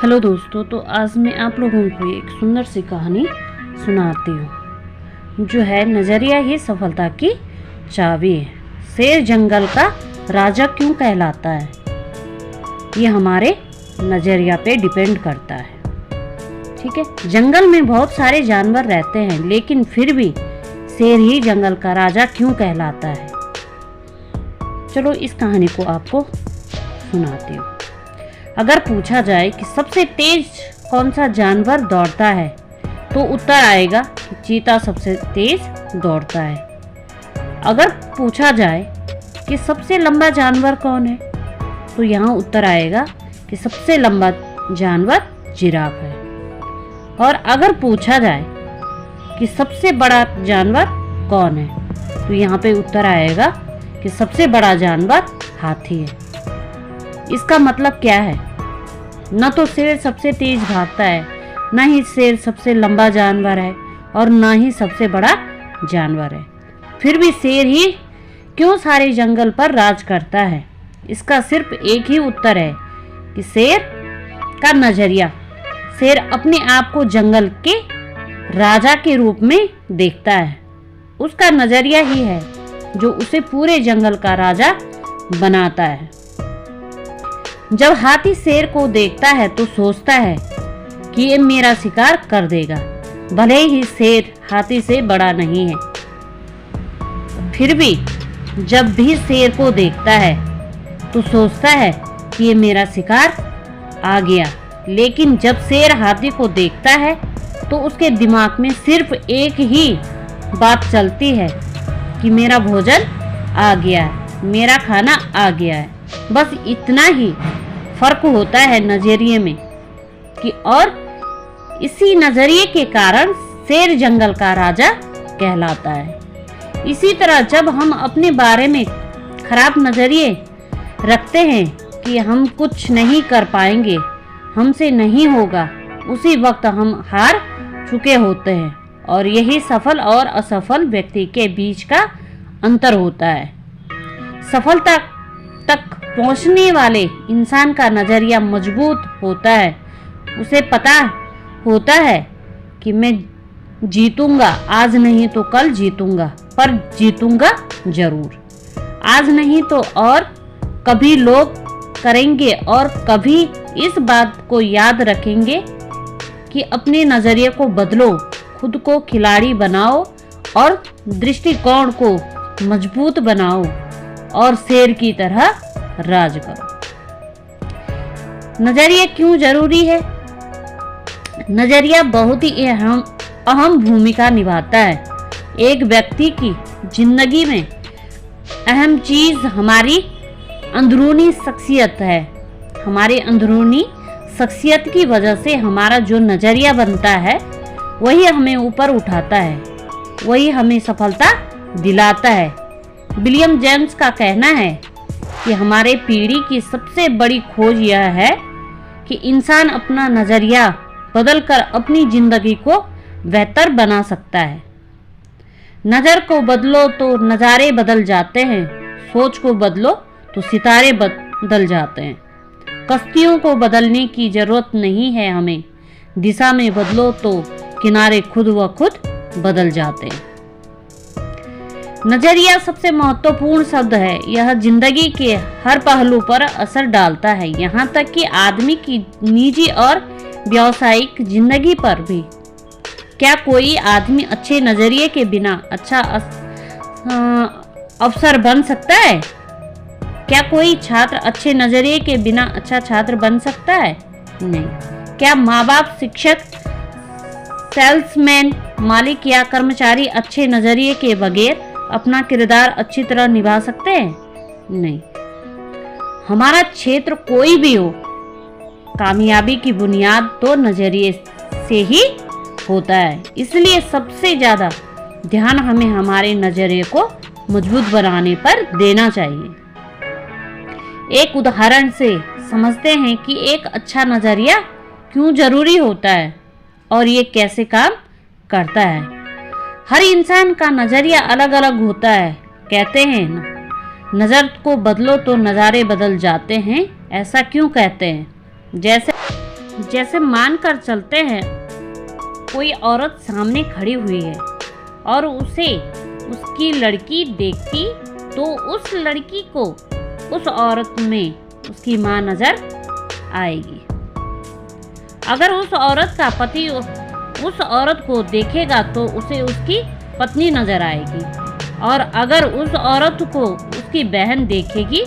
Hello दोस्तों, तो आज मैं आप लोगों को एक सुंदर सी कहानी सुनाती हूँ जो है नज़रिया ही सफलता की चाबी है। शेर जंगल का राजा क्यों कहलाता है, ये हमारे नज़रिया पे डिपेंड करता है। ठीक है, जंगल में बहुत सारे जानवर रहते हैं, लेकिन फिर भी शेर ही जंगल का राजा क्यों कहलाता है। चलो इस कहानी को आपको सुनाती हूँ। अगर पूछा जाए कि सबसे तेज कौन सा जानवर दौड़ता है, तो उत्तर आएगा कि चीता सबसे तेज दौड़ता है। अगर पूछा जाए कि सबसे लंबा जानवर कौन है, तो यहाँ उत्तर आएगा कि सबसे लंबा जानवर जिराफ है। और अगर पूछा जाए कि सबसे बड़ा जानवर कौन है, तो यहाँ पे उत्तर आएगा कि सबसे बड़ा जानवर हाथी है। इसका मतलब क्या है, न तो शेर सबसे तेज भागता है, न ही शेर सबसे लंबा जानवर है, और न ही सबसे बड़ा जानवर है। फिर भी शेर ही क्यों सारे जंगल पर राज करता है। इसका सिर्फ एक ही उत्तर है कि शेर का नजरिया। शेर अपने आप को जंगल के राजा के रूप में देखता है। उसका नजरिया ही है जो उसे पूरे जंगल का राजा बनाता है। जब हाथी शेर को देखता है तो सोचता है कि ये मेरा शिकार कर देगा, भले ही शेर हाथी से बड़ा नहीं है। फिर भी जब भी शेर को देखता है तो सोचता है कि ये मेरा शिकार आ गया। लेकिन जब शेर हाथी को देखता है तो उसके दिमाग में सिर्फ एक ही बात चलती है कि मेरा भोजन आ गया है, मेरा खाना आ गया है। बस इतना ही फर्क होता है नजरिए में कि और इसी नजरिए के कारण शेर जंगल का राजा कहलाता है। इसी तरह जब हम अपने बारे में खराब नजरिए रखते हैं कि हम कुछ नहीं कर पाएंगे, हमसे नहीं होगा, उसी वक्त हम हार चुके होते हैं। और यही सफल और असफल व्यक्ति के बीच का अंतर होता है। सफलता तक पहुंचने वाले इंसान का नजरिया मजबूत होता है। उसे पता होता है कि मैं जीतूंगा, आज नहीं तो कल जीतूंगा, पर जीतूंगा जरूर। आज नहीं तो और कभी लोग करेंगे, और कभी इस बात को याद रखेंगे कि अपने नजरिए को बदलो, खुद को खिलाड़ी बनाओ और दृष्टिकोण को मजबूत बनाओ, और शेर की तरह राज करो। नजरिया क्यों जरूरी है। नजरिया बहुत ही अहम भूमिका निभाता है। एक व्यक्ति की जिंदगी में अहम चीज हमारी अंदरूनी शख्सियत है। हमारी अंदरूनी शख्सियत की वजह से हमारा जो नजरिया बनता है, वही हमें ऊपर उठाता है, वही हमें सफलता दिलाता है। विलियम जेम्स का कहना है कि हमारे पीढ़ी की सबसे बड़ी खोज यह है कि इंसान अपना नजरिया बदलकर अपनी जिंदगी को बेहतर बना सकता है। नजर को बदलो तो नज़ारे बदल जाते हैं, सोच को बदलो तो सितारे बदल जाते हैं। कश्तियों को बदलने की जरूरत नहीं है हमें, दिशा में बदलो तो किनारे खुद व खुद बदल जाते हैं। नजरिया सबसे महत्वपूर्ण शब्द है। यह जिंदगी के हर पहलू पर असर डालता है, यहाँ तक कि आदमी की निजी और व्यावसायिक जिंदगी पर भी। क्या कोई आदमी अच्छे नजरिए के बिना अच्छा अफसर बन सकता है? क्या कोई छात्र अच्छे नजरिए के बिना अच्छा छात्र बन सकता है? नहीं। क्या माँ बाप, शिक्षक, सेल्समैन, मालिक या कर्मचारी अच्छे नजरिए के बगैर अपना किरदार अच्छी तरह निभा सकते हैं? नहीं। हमारा क्षेत्र कोई भी हो, कामयाबी की बुनियाद तो नजरिए से ही होता है। इसलिए सबसे ज्यादा ध्यान हमें हमारे नजरिए को मजबूत बनाने पर देना चाहिए। एक उदाहरण से समझते हैं कि एक अच्छा नजरिया क्यों जरूरी होता है और ये कैसे काम करता है। हर इंसान का नजरिया अलग अलग होता है। कहते हैं ना, नजर को बदलो तो नज़ारे बदल जाते हैं। ऐसा क्यों कहते हैं? जैसे जैसे मानकर चलते हैं कोई औरत सामने खड़ी हुई है और उसे उसकी लड़की देखती तो उस लड़की को उस औरत में उसकी माँ नजर आएगी। अगर उस औरत का पति उस औरत को देखेगा तो उसे उसकी पत्नी नजर आएगी, और अगर उस औरत को उसकी बहन देखेगी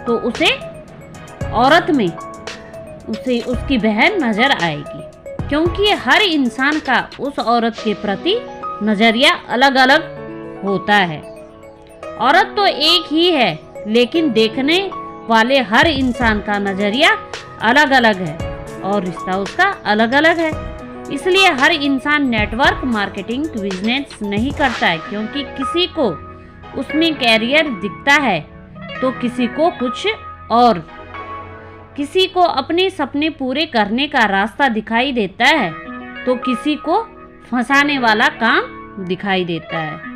तो उसे औरत में उसे उसकी बहन नजर आएगी। क्योंकि हर इंसान का उस औरत के प्रति नजरिया अलग अलग होता है। औरत तो एक ही है, लेकिन देखने वाले हर इंसान का नजरिया अलग अलग है और रिश्ता उसका अलग अलग है। इसलिए हर इंसान नेटवर्क मार्केटिंग बिजनेस नहीं करता है, क्योंकि किसी को उसमें कैरियर दिखता है तो किसी को कुछ और, किसी को अपने सपने पूरे करने का रास्ता दिखाई देता है तो किसी को फंसाने वाला काम दिखाई देता है।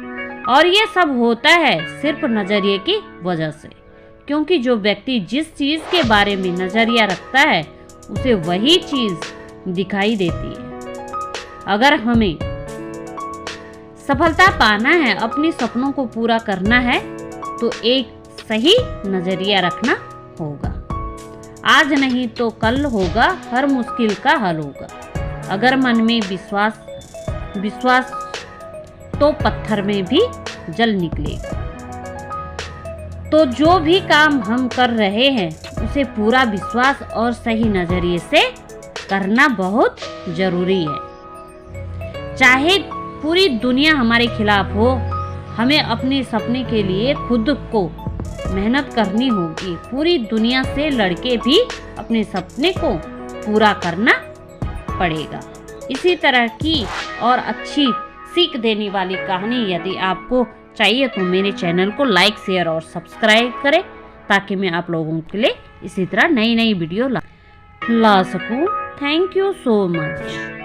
और ये सब होता है सिर्फ नजरिए की वजह से, क्योंकि जो व्यक्ति जिस चीज के बारे में नजरिया रखता है उसे वही चीज दिखाई देती है। अगर हमें सफलता पाना है, अपने सपनों को पूरा करना है, तो एक सही नजरिया रखना होगा। आज नहीं तो कल होगा, हर मुश्किल का हल होगा। अगर मन में विश्वास तो पत्थर में भी जल निकलेगा। तो जो भी काम हम कर रहे हैं उसे पूरा विश्वास और सही नजरिए से करना बहुत जरूरी है। चाहे पूरी दुनिया हमारे खिलाफ हो, हमें अपने सपने के लिए खुद को मेहनत करनी होगी। पूरी दुनिया से लड़के भी अपने सपने को पूरा करना पड़ेगा। इसी तरह की और अच्छी सीख देने वाली कहानी यदि आपको चाहिए तो मेरे चैनल को लाइक, शेयर और सब्सक्राइब करें, ताकि मैं आप लोगों के लिए इसी तरह नई वीडियो ला सकूं। Thank you so much.